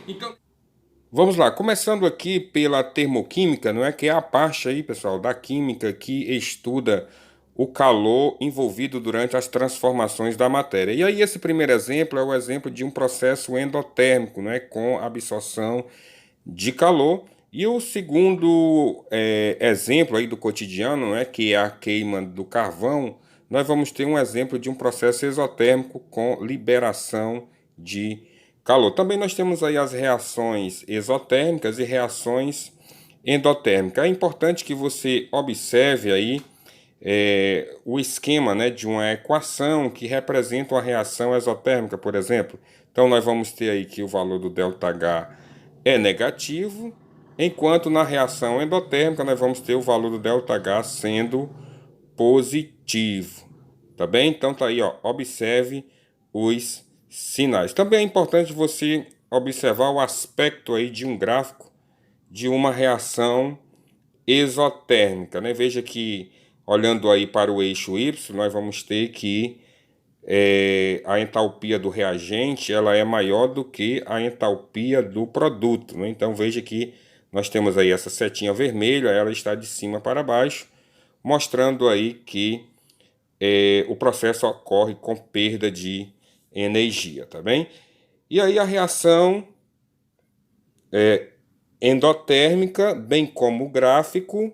Então, vamos lá, começando aqui pela termoquímica, não é? Que é a parte aí, pessoal, da química que estuda o calor envolvido durante as transformações da matéria. E aí, esse primeiro exemplo é o exemplo de um processo endotérmico, não é? Com absorção de calor. E o segundo exemplo aí do cotidiano, não é? Que é a queima do carvão, nós vamos ter um exemplo de um processo exotérmico com liberação de calor. Também nós temos aí as reações exotérmicas e reações endotérmicas. É importante que você observe aí o esquema, né, de uma equação que representa uma reação exotérmica, por exemplo. Então nós vamos ter aí que o valor do ΔH é negativo, enquanto na reação endotérmica nós vamos ter o valor do ΔH sendo positivo. Tá bem? Então tá aí, ó, observe os sinais. Também é importante você observar o aspecto aí de um gráfico de uma reação exotérmica, né? Veja que olhando aí para o eixo Y, nós vamos ter que a entalpia do reagente ela é maior do que a entalpia do produto, né? Então veja que nós temos aí essa setinha vermelha, ela está de cima para baixo, mostrando aí que o processo ocorre com perda de energia, tá bem? E aí a reação endotérmica, bem como o gráfico,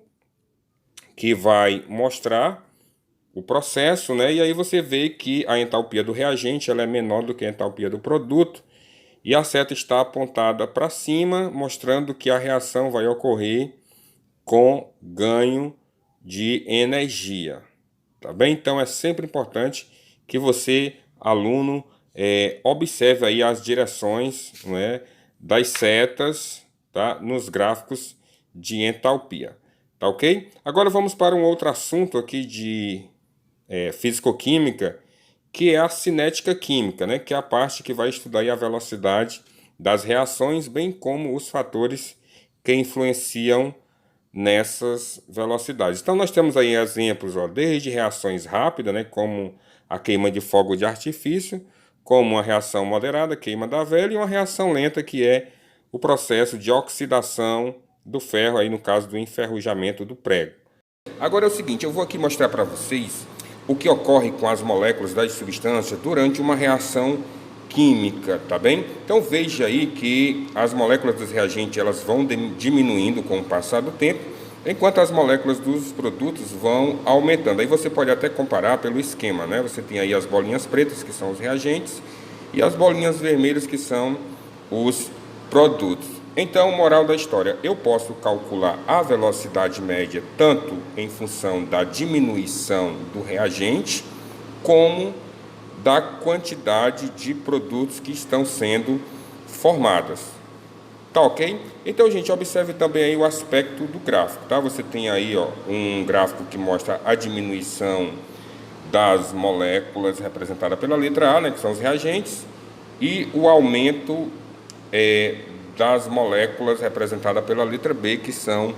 que vai mostrar o processo, né? E aí você vê que a entalpia do reagente ela é menor do que a entalpia do produto, e a seta está apontada para cima, mostrando que a reação vai ocorrer com ganho de energia. Tá bem? Então é sempre importante que você, aluno, observe aí as direções, não é, das setas, tá, nos gráficos de entalpia. Tá ok? Agora vamos para um outro assunto aqui de físico-química, que é a cinética química, né, que é a parte que vai estudar aí a velocidade das reações, bem como os fatores que influenciam nessas velocidades. Então nós temos aí exemplos, ó, desde reações rápidas, né, como a queima de fogo de artifício, como uma reação moderada, queima da vela, e uma reação lenta, que é o processo de oxidação do ferro, aí no caso do enferrujamento do prego. Agora é o seguinte, eu vou aqui mostrar para vocês o que ocorre com as moléculas das substâncias durante uma reação química, tá bem? Então veja aí que as moléculas dos reagentes elas vão diminuindo com o passar do tempo, enquanto as moléculas dos produtos vão aumentando. Aí você pode até comparar pelo esquema, né? Você tem aí as bolinhas pretas, que são os reagentes, e as bolinhas vermelhas, que são os produtos. Então, moral da história, eu posso calcular a velocidade média tanto em função da diminuição do reagente, como da quantidade de produtos que estão sendo formadas. Tá ok? Então, gente, observe também aí o aspecto do gráfico, tá? Você tem aí, ó, um gráfico que mostra a diminuição das moléculas representada pela letra A, né, que são os reagentes, e o aumento das moléculas representada pela letra B, que são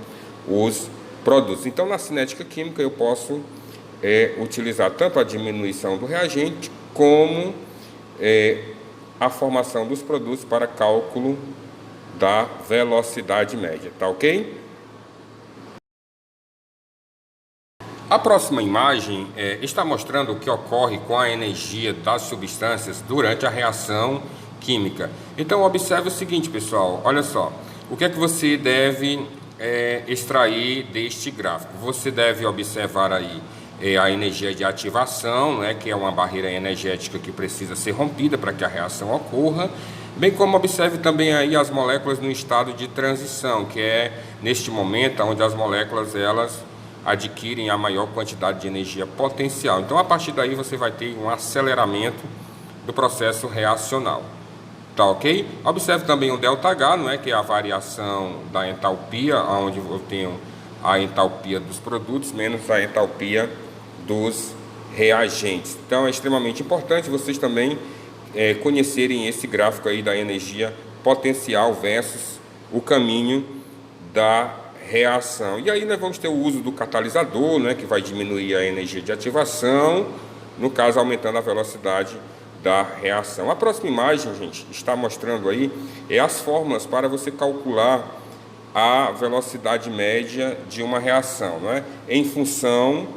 os produtos. Então, na cinética química, eu posso utilizar tanto a diminuição do reagente, como a formação dos produtos para cálculo da velocidade média, tá ok? A próxima imagem está mostrando o que ocorre com a energia das substâncias durante a reação química. Então observe o seguinte, pessoal, olha só, o que é que você deve extrair deste gráfico? Você deve observar aí a energia de ativação, né, que é uma barreira energética que precisa ser rompida para que a reação ocorra, bem como observe também aí as moléculas no estado de transição, que é neste momento onde as moléculas elas adquirem a maior quantidade de energia potencial. Então, a partir daí, você vai ter um aceleramento do processo reacional. Tá ok? Observe também o ΔH, não é? Que é a variação da entalpia, onde eu tenho a entalpia dos produtos menos a entalpia dos reagentes. Então, é extremamente importante vocês também conhecerem esse gráfico aí da energia potencial versus o caminho da reação. E aí nós vamos ter o uso do catalisador, né, que vai diminuir a energia de ativação, no caso aumentando a velocidade da reação. A próxima imagem, gente, está mostrando aí as fórmulas para você calcular a velocidade média de uma reação, não é? Em função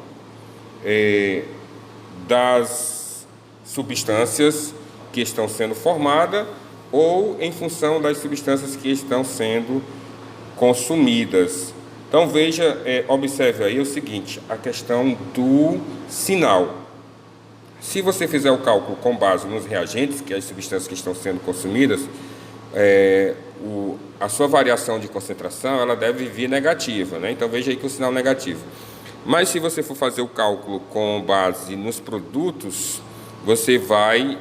das substâncias que estão sendo formadas ou em função das substâncias que estão sendo consumidas. Então veja, observe aí o seguinte, a questão do sinal. Se você fizer o cálculo com base nos reagentes, que é as substâncias que estão sendo consumidas, a sua variação de concentração ela deve vir negativa, né? Então veja aí que o sinal negativo. Mas se você for fazer o cálculo com base nos produtos, você vai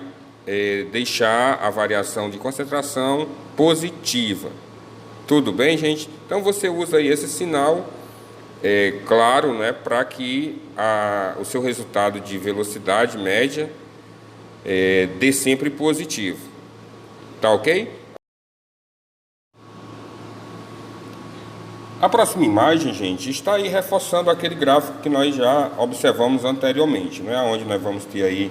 deixar a variação de concentração positiva. Tudo bem, gente? Então você usa aí esse sinal, claro, né, para que o seu resultado de velocidade média dê sempre positivo. Tá ok? A próxima imagem, gente, está aí reforçando aquele gráfico que nós já observamos anteriormente, né? Onde nós vamos ter aí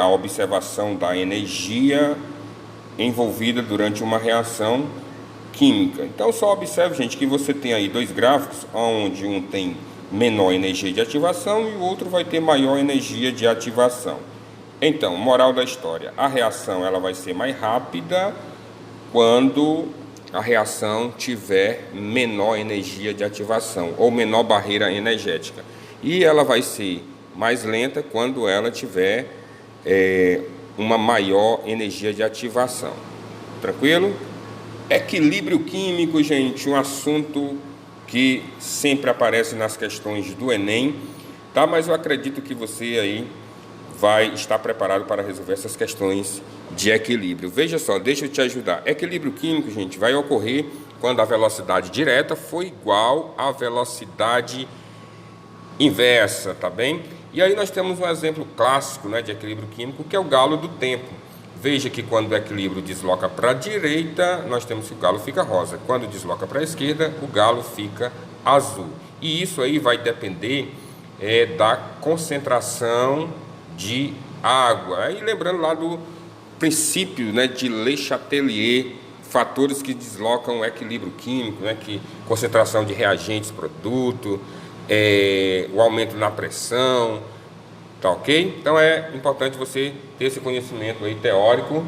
a observação da energia envolvida durante uma reação química. Então só observe, gente, que você tem aí dois gráficos, onde um tem menor energia de ativação e o outro vai ter maior energia de ativação. Então, moral da história, a reação ela vai ser mais rápida quando a reação tiver menor energia de ativação ou menor barreira energética. E ela vai ser mais lenta quando ela tiver uma maior energia de ativação. Tranquilo? Equilíbrio químico, gente, um assunto que sempre aparece nas questões do Enem, tá? Mas eu acredito que você aí vai estar preparado para resolver essas questões de equilíbrio. Veja só, deixa eu te ajudar. Equilíbrio químico, gente, vai ocorrer quando a velocidade direta for igual à velocidade inversa, tá bem? E aí nós temos um exemplo clássico, né, de equilíbrio químico, que é o galo do tempo. Veja que quando o equilíbrio desloca para a direita, nós temos que o galo fica rosa. Quando desloca para a esquerda, o galo fica azul. E isso aí vai depender da concentração de água. Aí lembrando lá do princípio, né, de Le Chatelier, fatores que deslocam o equilíbrio químico, né, que concentração de reagentes, produto, o aumento na pressão, tá ok? Então é importante você ter esse conhecimento aí teórico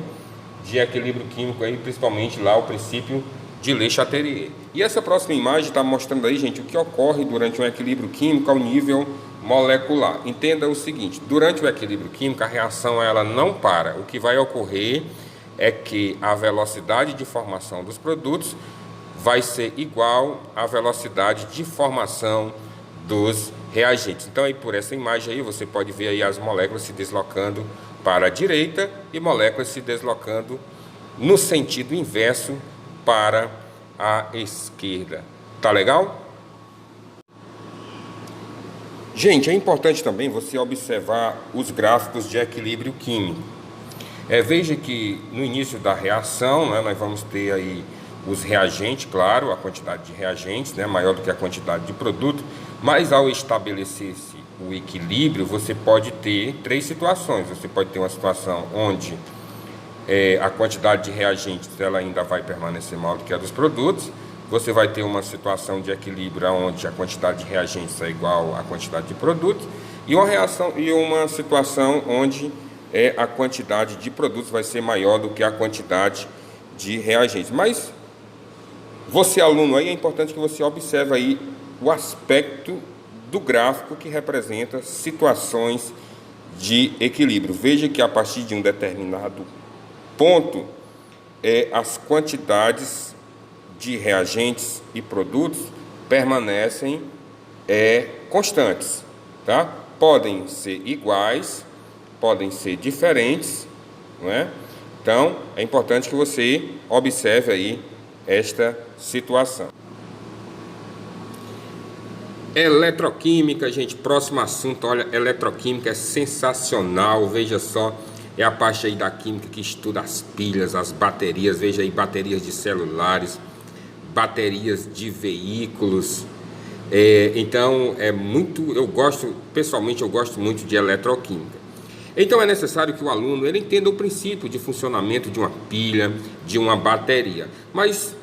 de equilíbrio químico aí, principalmente lá o princípio de Le Chatelier. E essa próxima imagem está mostrando aí, gente, o que ocorre durante um equilíbrio químico ao nível molecular. Entenda o seguinte, durante o equilíbrio químico a reação ela não para. O que vai ocorrer é que a velocidade de formação dos produtos vai ser igual à velocidade de formação dos reagentes. Então aí por essa imagem aí você pode ver aí as moléculas se deslocando para a direita e moléculas se deslocando no sentido inverso para a esquerda. Tá legal? Gente, é importante também você observar os gráficos de equilíbrio químico. Veja que no início da reação, né, nós vamos ter aí os reagentes, claro, a quantidade de reagentes, né, maior do que a quantidade de produto, mas ao estabelecer-se o equilíbrio, você pode ter três situações. Você pode ter uma situação onde a quantidade de reagentes ela ainda vai permanecer maior do que a dos produtos. Você vai ter uma situação de equilíbrio onde a quantidade de reagentes é igual à quantidade de produtos e uma situação onde a quantidade de produtos vai ser maior do que a quantidade de reagentes. Mas você, aluno, aí é importante que você observe aí o aspecto do gráfico que representa situações de equilíbrio. Veja que a partir de um determinado ponto, as quantidades de reagentes e produtos permanecem constantes, tá? Podem ser iguais, podem ser diferentes, não é? Então, é importante que você observe aí esta situação. Eletroquímica, gente, próximo assunto. Olha, eletroquímica é sensacional, veja só, é a parte aí da química que estuda as pilhas, as baterias, veja aí, baterias de celulares, baterias de veículos. Então, pessoalmente eu gosto muito de eletroquímica. Então é necessário que o aluno ele entenda o princípio de funcionamento de uma pilha, de uma bateria. Mas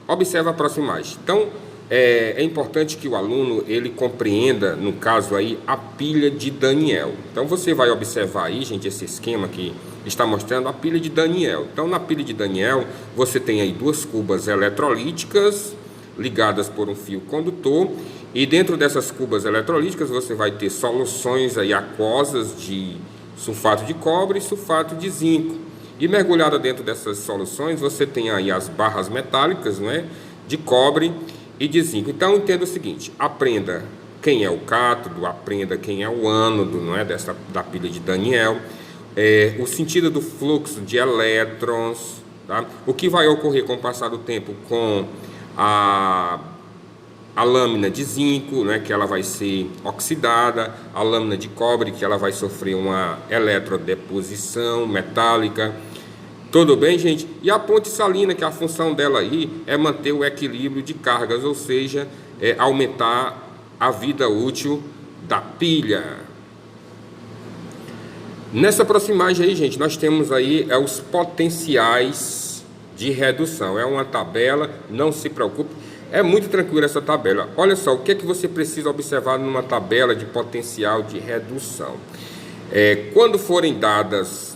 observe a próxima imagem. Então é importante que o aluno ele compreenda, no caso aí, a pilha de Daniel. Então você vai observar aí, gente, esse esquema que está mostrando a pilha de Daniel. Então na pilha de Daniel você tem aí duas cubas eletrolíticas ligadas por um fio condutor, e dentro dessas cubas eletrolíticas você vai ter soluções aí aquosas de sulfato de cobre e sulfato de zinco. E mergulhada dentro dessas soluções você tem aí as barras metálicas, né, de cobre e de zinco. Então entenda o seguinte: aprenda quem é o cátodo, aprenda quem é o ânodo, não é, da pilha de Daniel, o sentido do fluxo de elétrons, tá? O que vai ocorrer com o passar do tempo com a lâmina de zinco, né, que ela vai ser oxidada, a lâmina de cobre, que ela vai sofrer uma eletrodeposição metálica. Tudo bem, gente? E a ponte salina, que a função dela aí é manter o equilíbrio de cargas, ou seja, aumentar a vida útil da pilha. Nessa próxima imagem aí, gente, nós temos aí os potenciais de redução. É uma tabela, não se preocupe, é muito tranquila essa tabela. Olha só, o que é que você precisa observar numa tabela de potencial de redução? Quando forem dadas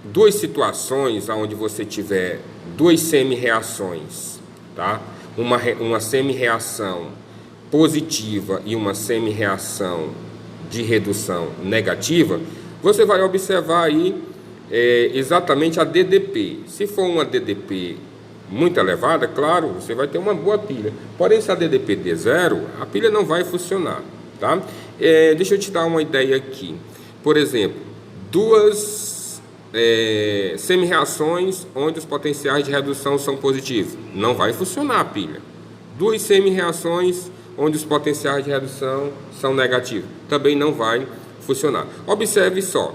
duas situações onde você tiver duas semi-reações, tá? Uma semi-reação positiva e uma semi-reação de redução negativa, você vai observar aí exatamente a DDP. Se for uma DDP muito elevada, claro, você vai ter uma boa pilha. Porém, se a DDP der zero, a pilha não vai funcionar, tá? Deixa eu te dar uma ideia aqui. Por exemplo, duas semi-reações onde os potenciais de redução são positivos. Não vai funcionar a pilha. Duas semi-reações onde os potenciais de redução são negativos. Também não vai funcionar. Observe só.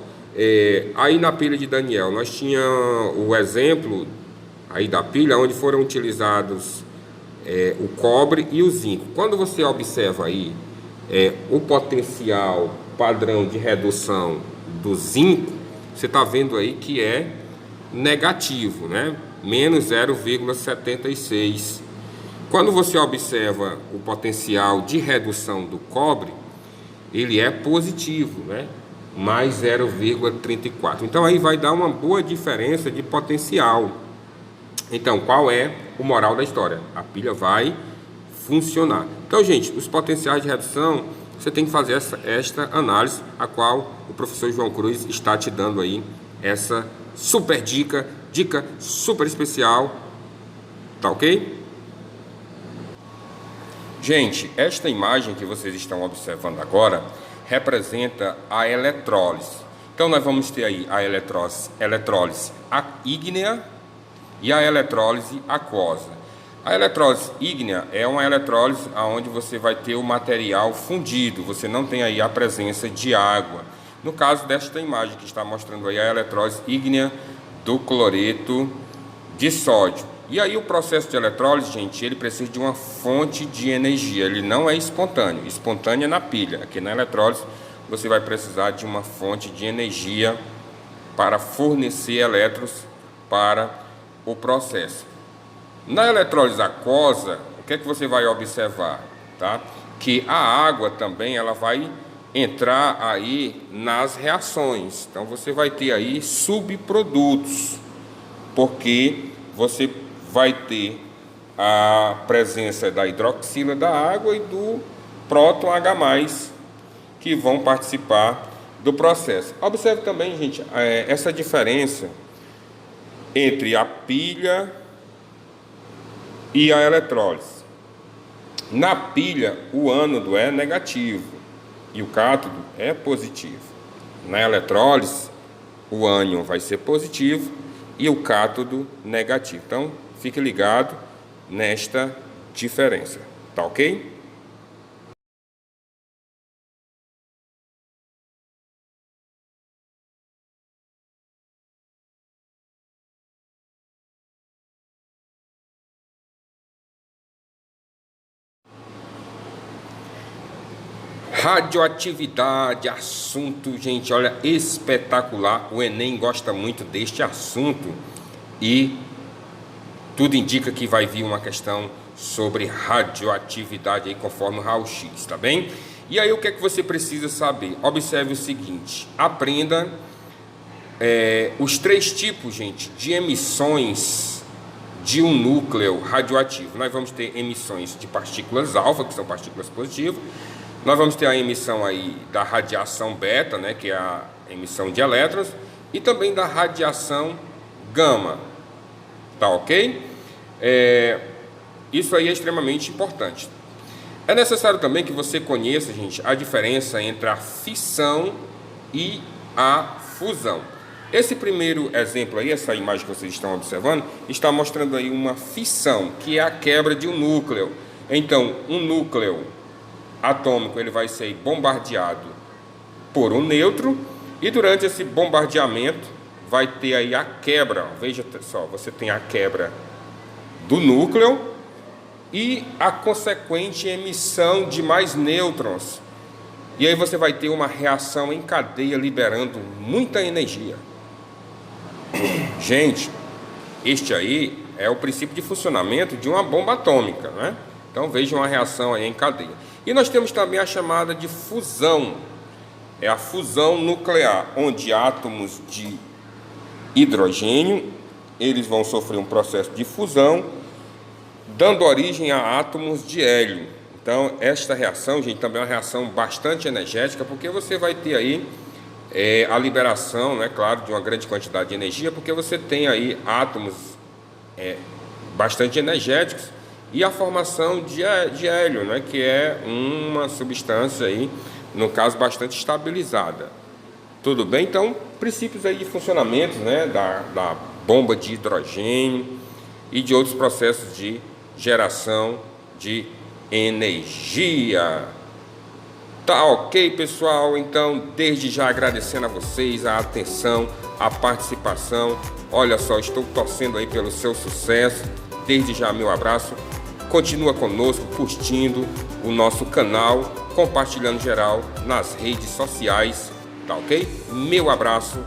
Aí na pilha de Daniel, nós tínhamos o exemplo aí da pilha onde foram utilizados o cobre e o zinco. Quando você observa aí o potencial padrão de redução do zinco, você está vendo aí que é negativo, né? Menos 0,76. Quando você observa o potencial de redução do cobre, ele é positivo, né? Mais 0,34. Então aí vai dar uma boa diferença de potencial. Então, qual é o moral da história? A pilha vai funcionar. Então, gente, os potenciais de redução, você tem que fazer esta análise, a qual o professor João Cruz está te dando aí essa super dica super especial, tá ok? Gente, esta imagem que vocês estão observando agora representa a eletrólise. Então nós vamos ter aí a eletrólise ígnea e a eletrólise aquosa. A eletrólise ígnea é uma eletrólise onde você vai ter o material fundido, você não tem aí a presença de água. No caso desta imagem que está mostrando aí a eletrólise ígnea do cloreto de sódio. E aí o processo de eletrólise, gente, ele precisa de uma fonte de energia, ele não é espontâneo. Espontânea na pilha. Aqui na eletrólise você vai precisar de uma fonte de energia para fornecer elétrons para o processo. Na eletrólise aquosa, o que é que você vai observar? Tá? Que a água também ela vai entrar aí nas reações. Então você vai ter aí subprodutos, porque você vai ter a presença da hidroxila da água e do próton H+, que vão participar do processo. Observe também, gente, essa diferença entre a pilha e a eletrólise. Na pilha, o ânodo é negativo e o cátodo é positivo. Na eletrólise, o ânion vai ser positivo e o cátodo negativo. Então, fique ligado nesta diferença, tá ok? Radioatividade, assunto, gente, olha, espetacular. O Enem gosta muito deste assunto e tudo indica que vai vir uma questão sobre radioatividade aí, conforme o raio-x, tá bem? E aí o que é que você precisa saber? Observe o seguinte, aprenda os 3 tipos, gente, de emissões de um núcleo radioativo. Nós vamos ter emissões de partículas alfa, que são partículas positivas. Nós vamos ter a emissão aí da radiação beta, né, que é a emissão de elétrons, e também da radiação gama. Tá ok? Isso aí é extremamente importante. É necessário também que você conheça, gente, a diferença entre a fissão e a fusão. Esse primeiro exemplo aí, essa imagem que vocês estão observando, está mostrando aí uma fissão, que é a quebra de um núcleo. Então, um núcleo atômico ele vai ser bombardeado por um nêutron, e durante esse bombardeamento vai ter aí a quebra. Veja só, você tem a quebra do núcleo e a consequente emissão de mais nêutrons. E aí você vai ter uma reação em cadeia liberando muita energia. Gente, este aí é o princípio de funcionamento de uma bomba atômica, né? Então veja uma reação aí em cadeia. E nós temos também a chamada de fusão. É a fusão nuclear, onde átomos de hidrogênio, eles vão sofrer um processo de fusão, dando origem a átomos de hélio. Então, esta reação, gente, também é uma reação bastante energética, porque você vai ter aí a liberação, né, claro, de uma grande quantidade de energia, porque você tem aí átomos bastante energéticos e a formação de hélio, né, que é uma substância aí, no caso, bastante estabilizada. Tudo bem? Então, princípios aí de funcionamento, né, da bomba de hidrogênio e de outros processos de geração de energia. Tá ok, pessoal? Então, desde já agradecendo a vocês a atenção, a participação. Olha só, estou torcendo aí pelo seu sucesso. Desde já, meu abraço. Continua conosco, curtindo o nosso canal, compartilhando geral nas redes sociais. Tá ok? Meu abraço.